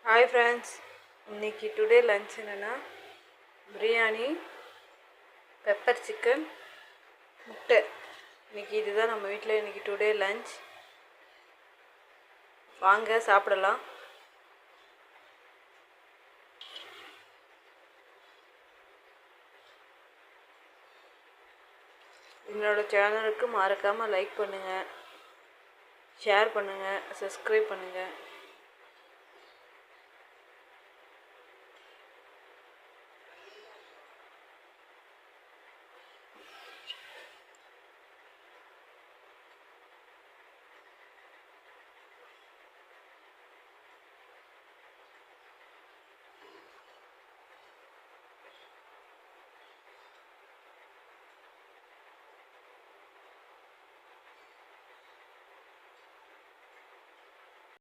Hi friends, இன்றைக்கி today lunch என்னென்னா biryani, pepper chicken, முட்டை. இன்றைக்கி இதுதான் நம்ம வீட்டில் இன்றைக்கி டுடே லன்ச். வாங்க சாப்பிடலாம். என்னோடய சேனலுக்கு மறக்காமல் லைக் பண்ணுங்கள், ஷேர் பண்ணுங்கள், சப்ஸ்கிரைப் பண்ணுங்கள்.